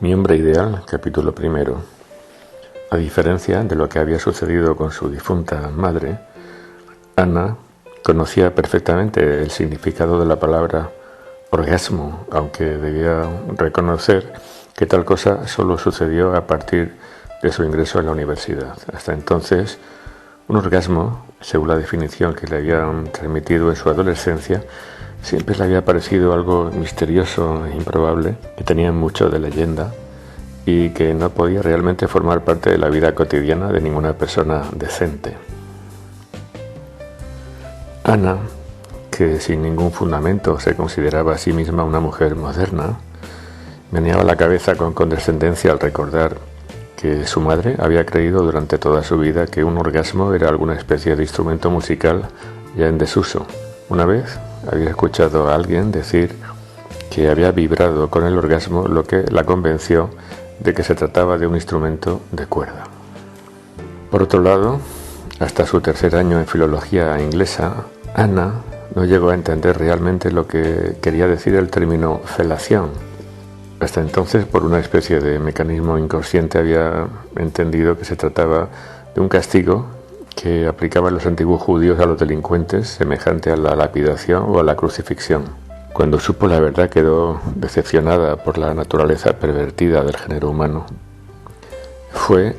Mi hombre ideal, capítulo primero. A diferencia de lo que había sucedido con su difunta madre, Ana conocía perfectamente el significado de la palabra orgasmo, aunque debía reconocer que tal cosa solo sucedió a partir de su ingreso en la universidad. Hasta entonces, un orgasmo, según la definición que le habían transmitido en su adolescencia, siempre le había parecido algo misterioso e improbable, que tenía mucho de leyenda y que no podía realmente formar parte de la vida cotidiana de ninguna persona decente. Ana, que sin ningún fundamento se consideraba a sí misma una mujer moderna, meneaba la cabeza con condescendencia al recordar que su madre había creído durante toda su vida que un orgasmo era alguna especie de instrumento musical ya en desuso. Una vez había escuchado a alguien decir que había vibrado con el orgasmo, lo que la convenció de que se trataba de un instrumento de cuerda. Por otro lado, hasta su tercer año en filología inglesa, Ana no llegó a entender realmente lo que quería decir el término felación. Hasta entonces, por una especie de mecanismo inconsciente, había entendido que se trataba de un castigo que aplicaban los antiguos judíos a los delincuentes, semejante a la lapidación o a la crucifixión. Cuando supo la verdad, quedó decepcionada por la naturaleza pervertida del género humano. Fue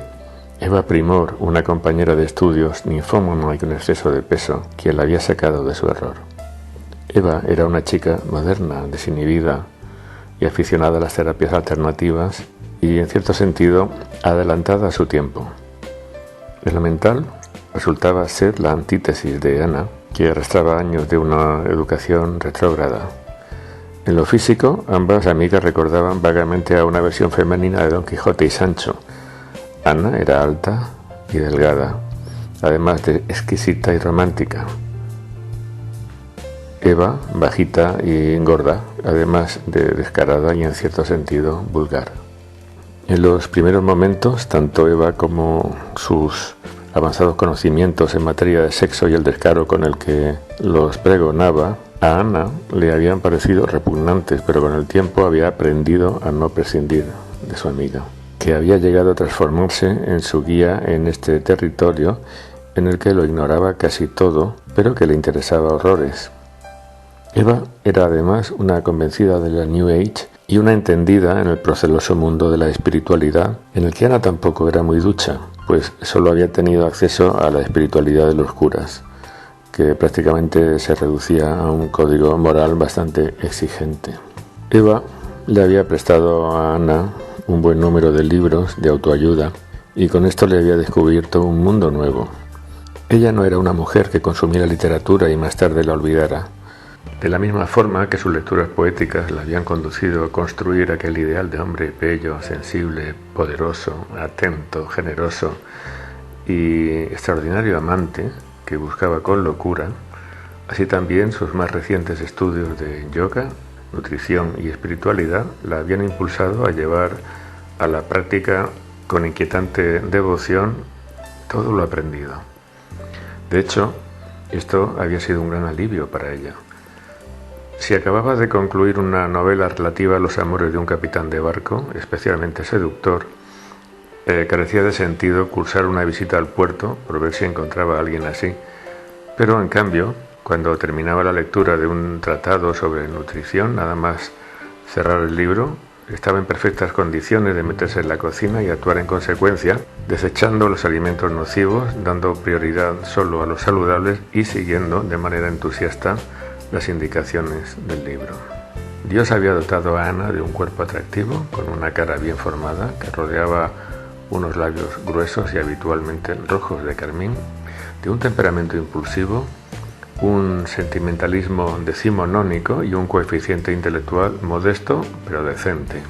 Eva Primor, una compañera de estudios ninfómana y con exceso de peso, quien la había sacado de su error. Eva era una chica moderna, desinhibida y aficionada a las terapias alternativas y, en cierto sentido, adelantada a su tiempo. En lo mental, resultaba ser la antítesis de Ana, que arrastraba años de una educación retrógrada. En lo físico, ambas amigas recordaban vagamente a una versión femenina de Don Quijote y Sancho. Ana era alta y delgada, además de exquisita y romántica. Eva, bajita y gorda, además de descarada y en cierto sentido vulgar. En los primeros momentos, tanto Eva como sus avanzados conocimientos en materia de sexo y el descaro con el que los pregonaba, a Ana le habían parecido repugnantes, pero con el tiempo había aprendido a no prescindir de su amiga, que había llegado a transformarse en su guía en este territorio en el que lo ignoraba casi todo, pero que le interesaba horrores. Eva era además una convencida de la New Age y una entendida en el proceloso mundo de la espiritualidad, en el que Ana tampoco era muy ducha, pues solo había tenido acceso a la espiritualidad de los curas, que prácticamente se reducía a un código moral bastante exigente. Eva le había prestado a Ana un buen número de libros de autoayuda y con esto le había descubierto un mundo nuevo. Ella no era una mujer que consumiera literatura y más tarde la olvidara. De la misma forma que sus lecturas poéticas la habían conducido a construir aquel ideal de hombre bello, sensible, poderoso, atento, generoso y extraordinario amante que buscaba con locura, así también sus más recientes estudios de yoga, nutrición y espiritualidad la habían impulsado a llevar a la práctica con inquietante devoción todo lo aprendido. De hecho, esto había sido un gran alivio para ella. Si acababa de concluir una novela relativa a los amores de un capitán de barco, especialmente seductor, carecía de sentido cursar una visita al puerto por ver si encontraba a alguien así. Pero en cambio, cuando terminaba la lectura de un tratado sobre nutrición, nada más cerrar el libro, estaba en perfectas condiciones de meterse en la cocina y actuar en consecuencia, desechando los alimentos nocivos, dando prioridad solo a los saludables y siguiendo de manera entusiasta las indicaciones del libro. Dios había dotado a Ana de un cuerpo atractivo, con una cara bien formada, que rodeaba unos labios gruesos y habitualmente rojos de carmín, de un temperamento impulsivo, un sentimentalismo decimonónico y un coeficiente intelectual modesto pero decente.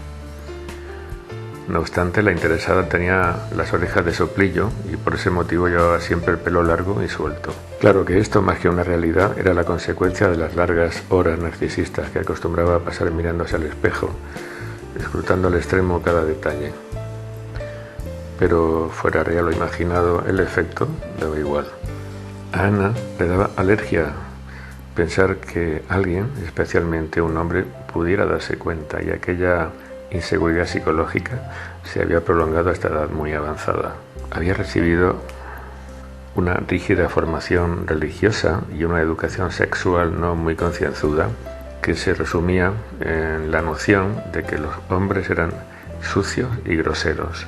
No obstante, la interesada tenía las orejas de soplillo y por ese motivo llevaba siempre el pelo largo y suelto. Claro que esto, más que una realidad, era la consecuencia de las largas horas narcisistas que acostumbraba a pasar mirándose al espejo, escrutando al extremo cada detalle. Pero fuera real o imaginado, el efecto daba igual. A Ana le daba alergia pensar que alguien, especialmente un hombre, pudiera darse cuenta, y aquella inseguridad psicológica se había prolongado a esta edad muy avanzada. Había recibido una rígida formación religiosa y una educación sexual no muy concienzuda, que se resumía en la noción de que los hombres eran sucios y groseros.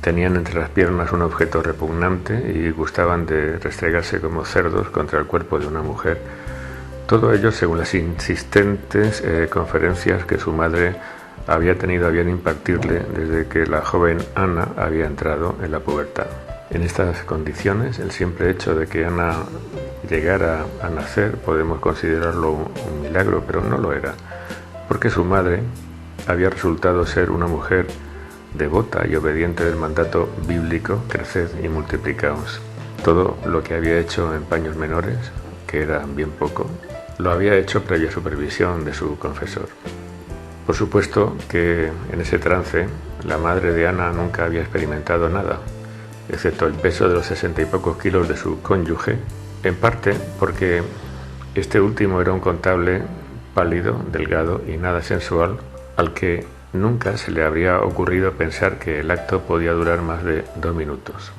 Tenían entre las piernas un objeto repugnante y gustaban de restregarse como cerdos contra el cuerpo de una mujer. Todo ello según las insistentes conferencias que su madre había tenido a bien impartirle desde que la joven Ana había entrado en la pubertad. En estas condiciones, el simple hecho de que Ana llegara a nacer podemos considerarlo un milagro, pero no lo era, porque su madre había resultado ser una mujer devota y obediente del mandato bíblico: creced y multiplicaos. Todo lo que había hecho en paños menores, que era bien poco, lo había hecho previa supervisión de su confesor. Por supuesto que en ese trance la madre de Ana nunca había experimentado nada, excepto el peso de los 60 y pocos kilos de su cónyuge, en parte porque este último era un contable pálido, delgado y nada sensual, al que nunca se le habría ocurrido pensar que el acto podía durar más de 2 minutos.